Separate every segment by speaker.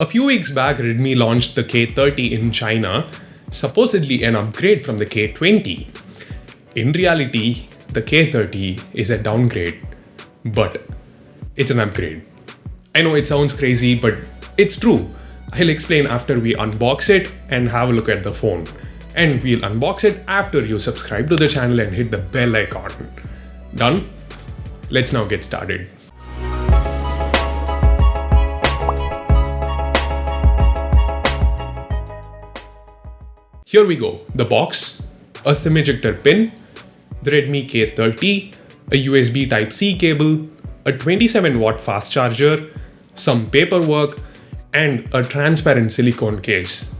Speaker 1: A few weeks back, Redmi launched the K30 in China, supposedly an upgrade from the K20. In reality, the K30 is a downgrade, but it's an upgrade. I know it sounds crazy, but it's true. I'll explain after we unbox it and have a look at the phone. And we'll unbox it after you subscribe to the channel and hit the bell icon. Done? Let's now get started. Here we go, the box, a SIM ejector pin, the Redmi K30, a USB Type-C cable, a 27-watt fast charger, some paperwork, and a transparent silicone case.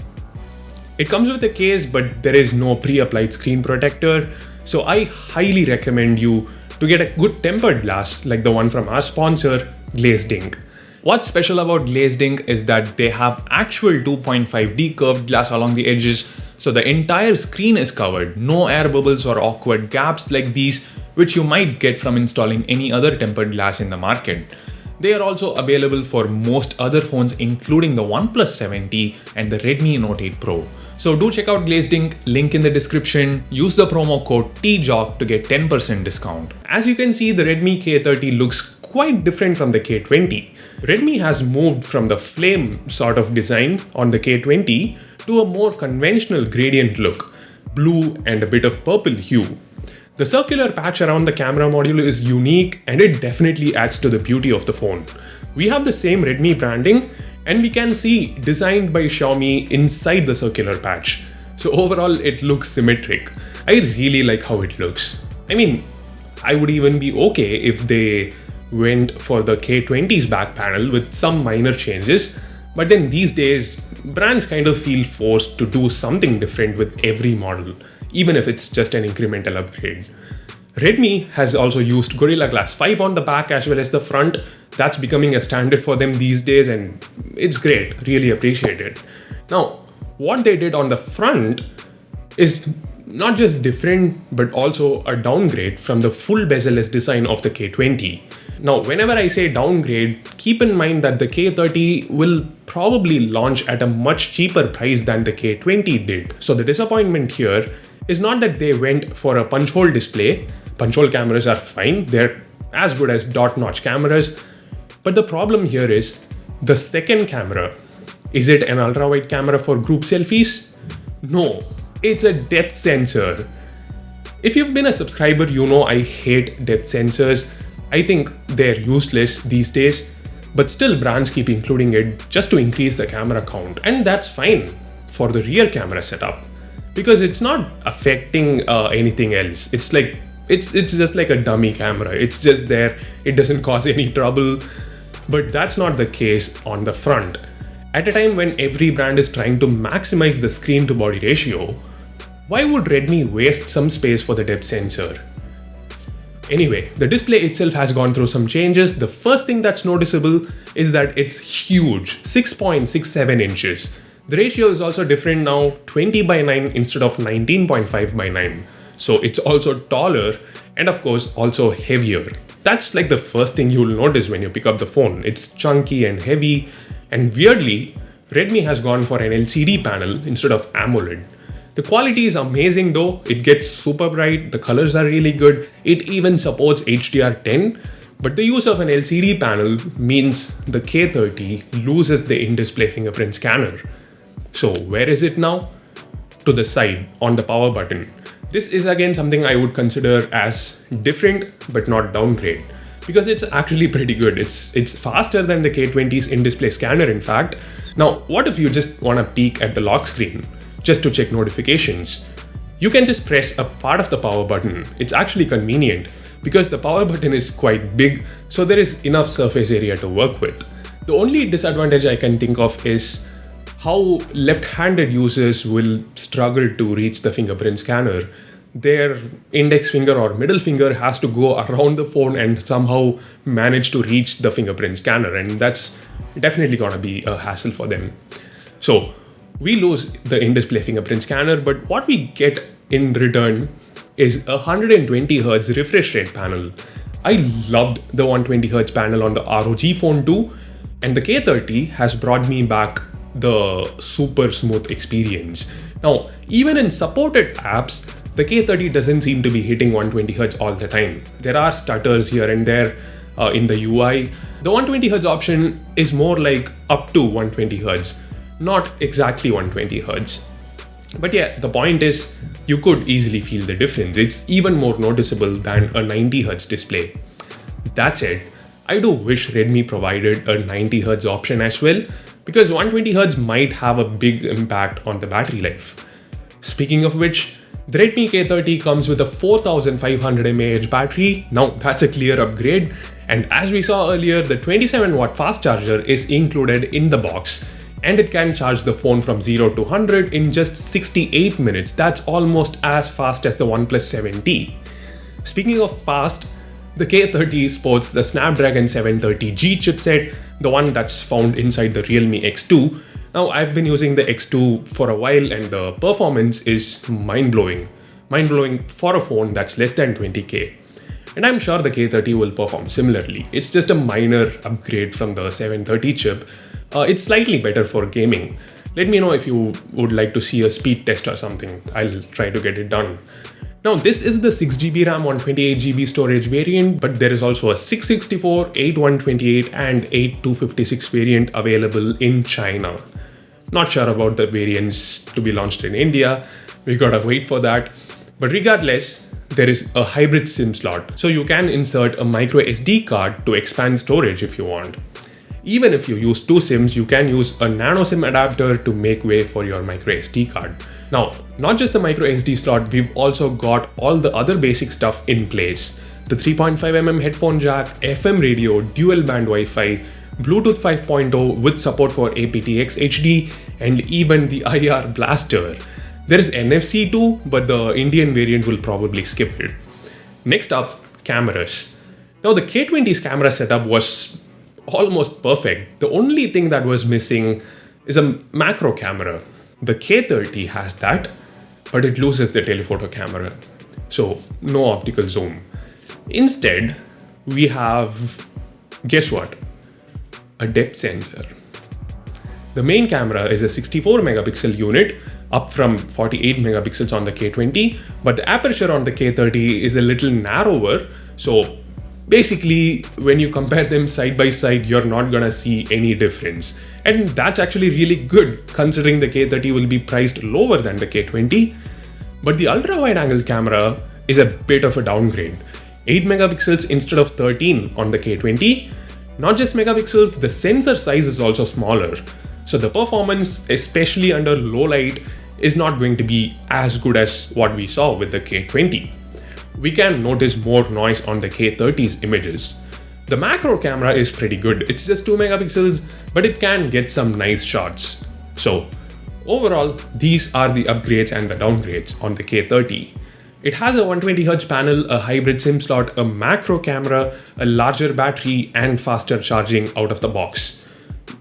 Speaker 1: It comes with a case, but there is no pre-applied screen protector, so I highly recommend you to get a good tempered glass like the one from our sponsor, Glazed Ink. What's special about Glazed Ink is that they have actual 2.5D curved glass along the edges, so the entire screen is covered, no air bubbles or awkward gaps like these, which you might get from installing any other tempered glass in the market. They are also available for most other phones, including the OnePlus 7T and the Redmi Note 8 Pro. So do check out Glazed Ink, link in the description, use the promo code TJOC to get 10% discount. As you can see, the Redmi K30 looks quite different from the K20. Redmi has moved from the flame sort of design on the K20 to a more conventional gradient look, blue and a bit of purple hue. The circular patch around the camera module is unique and it definitely adds to the beauty of the phone. We have the same Redmi branding and we can see designed by Xiaomi inside the circular patch. So overall it looks symmetric. I really like how it looks. I mean, I would even be okay if they went for the K20's back panel with some minor changes, but then these days brands kind of feel forced to do something different with every model, even if it's just an incremental upgrade. Redmi has also used Gorilla Glass 5 on the back as well as the front. That's becoming a standard for them these days and it's great, really appreciate it. Now, what they did on the front is not just different, but also a downgrade from the full bezel-less design of the K20. Now, whenever I say downgrade, keep in mind that the K30 will probably launch at a much cheaper price than the K20 did. So the disappointment here is not that they went for a punch hole display. Punch hole cameras are fine, they're as good as dot notch cameras. But the problem here is the second camera. Is it an ultra wide camera for group selfies? No, it's a depth sensor. If you've been a subscriber, you know I hate depth sensors. I think they're useless these days, but still brands keep including it just to increase the camera count. And that's fine for the rear camera setup because it's not affecting anything else. It's just like a dummy camera. It's just there. It doesn't cause any trouble, but that's not the case on the front. At a time when every brand is trying to maximize the screen to body ratio, why would Redmi waste some space for the depth sensor? Anyway, the display itself has gone through some changes. The first thing that's noticeable is that it's huge, 6.67 inches. The ratio is also different now, 20:9 instead of 19.5:9. So it's also taller and of course also heavier. That's like the first thing you'll notice when you pick up the phone. It's chunky and heavy, and weirdly, Redmi has gone for an LCD panel instead of AMOLED. The quality is amazing though, it gets super bright, the colors are really good, it even supports HDR10, but the use of an LCD panel means the K30 loses the in-display fingerprint scanner. So where is it now? To the side, on the power button. This is again something I would consider as different but not downgrade, because it's actually pretty good. It's faster than the K20's in-display scanner in fact. Now what if you just want to peek at the lock screen? Just to check notifications. You can just press a part of the power button. It's actually convenient because the power button is quite big, so there is enough surface area to work with. The only disadvantage I can think of is how left-handed users will struggle to reach the fingerprint scanner. Their index finger or middle finger has to go around the phone and somehow manage to reach the fingerprint scanner, and that's definitely gonna be a hassle for them. So we lose the in-display fingerprint scanner, but what we get in return is a 120Hz refresh rate panel. I loved the 120Hz panel on the ROG phone too, And the K30 has brought me back the super smooth experience. Now, even in supported apps, the K30 doesn't seem to be hitting 120Hz all the time. There are stutters here and there in the UI. The 120Hz option is more like up to 120Hz, not exactly 120Hz. But yeah, the point is, you could easily feel the difference. It's even more noticeable than a 90Hz display. That said, I do wish Redmi provided a 90Hz option as well, because 120Hz might have a big impact on the battery life. Speaking of which, the Redmi K30 comes with a 4500 mAh battery. Now that's a clear upgrade, and as we saw earlier, the 27-watt fast charger is included in the box, and it can charge the phone from 0 to 100 in just 68 minutes. That's almost as fast as the OnePlus 7T. Speaking of fast, the K30 sports the Snapdragon 730G chipset, the one that's found inside the Realme X2. Now, I've been using the X2 for a while and the performance is mind-blowing. Mind-blowing for a phone that's less than 20K. And I'm sure the K30 will perform similarly. It's just a minor upgrade from the 730 chip. It's slightly better for gaming. Let me know if you would like to see a speed test or something. I'll try to get it done. Now, this is the 6GB RAM 128GB storage variant, but there is also a 664, 8128 and 8256 variant available in China. Not sure about the variants to be launched in India. We gotta wait for that. But regardless, there is a hybrid SIM slot, so you can insert a micro SD card to expand storage if you want. Even if you use two SIMs, you can use a nano SIM adapter to make way for your micro SD card. Now, not just the micro SD slot, we've also got all the other basic stuff in place. The 3.5mm headphone jack, FM radio, dual band Wi-Fi, Bluetooth 5.0 with support for aptX HD, and even the IR blaster. There is NFC too, but the Indian variant will probably skip it. Next up, cameras. Now, the K20's camera setup was almost perfect. The only thing that was missing is a macro camera. The K30 has that, but it loses the telephoto camera. So no optical zoom. Instead, we have, guess what? A depth sensor. The main camera is a 64 megapixel unit, up from 48 megapixels on the K20, but the aperture on the K30 is a little narrower. So basically, when you compare them side by side, you're not gonna see any difference. And that's actually really good, considering the K30 will be priced lower than the K20. But the ultra-wide-angle camera is a bit of a downgrade. 8 megapixels instead of 13 on the K20. Not just megapixels, the sensor size is also smaller. So the performance, especially under low light, is not going to be as good as what we saw with the K20. We can notice more noise on the K30's images. The macro camera is pretty good. It's just 2 megapixels, but it can get some nice shots. So overall, these are the upgrades and the downgrades on the K30. It has a 120Hz panel, a hybrid SIM slot, a macro camera, a larger battery, and faster charging out of the box.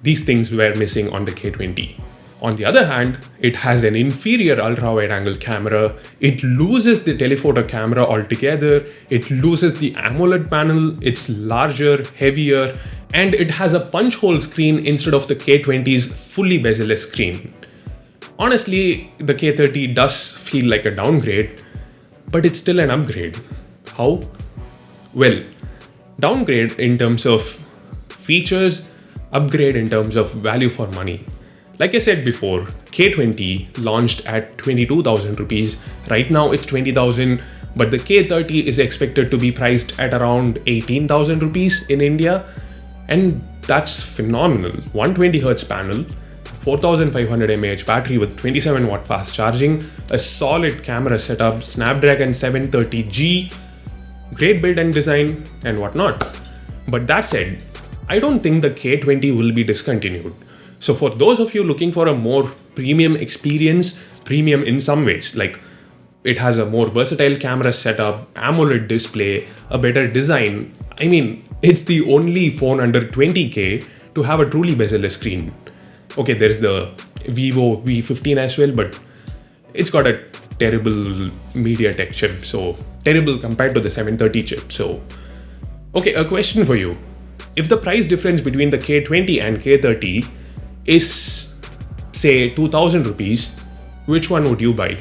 Speaker 1: These things were missing on the K20. On the other hand, it has an inferior ultra-wide-angle camera, it loses the telephoto camera altogether, it loses the AMOLED panel, it's larger, heavier, and it has a punch hole screen instead of the K20's fully bezel-less screen. Honestly, the K30 does feel like a downgrade, but it's still an upgrade. How? Well, downgrade in terms of features, upgrade in terms of value for money. Like I said before, K20 launched at 22,000 rupees. Right now it's 20,000, but the K30 is expected to be priced at around 18,000 rupees in India. And that's phenomenal. 120Hz panel, 4500 mAh battery with 27 watt fast charging, a solid camera setup, Snapdragon 730G, great build and design and whatnot. But that said, I don't think the K20 will be discontinued. So for those of you looking for a more premium experience, premium in some ways, like it has a more versatile camera setup, AMOLED display, a better design. I mean, it's the only phone under 20K to have a truly bezel-less screen. Okay, there's the Vivo V15 as well, but it's got a terrible MediaTek chip, so terrible compared to the 730 chip. So, okay, a question for you. If the price difference between the K20 and K30 is, say, 2000 rupees, which one would you buy?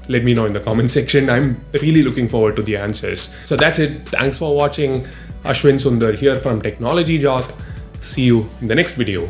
Speaker 1: Let me know in the comment section. I'm really looking forward to the answers. So that's it. Thanks for watching. Ashwin Sundar here from Technology Jock. See you in the next video.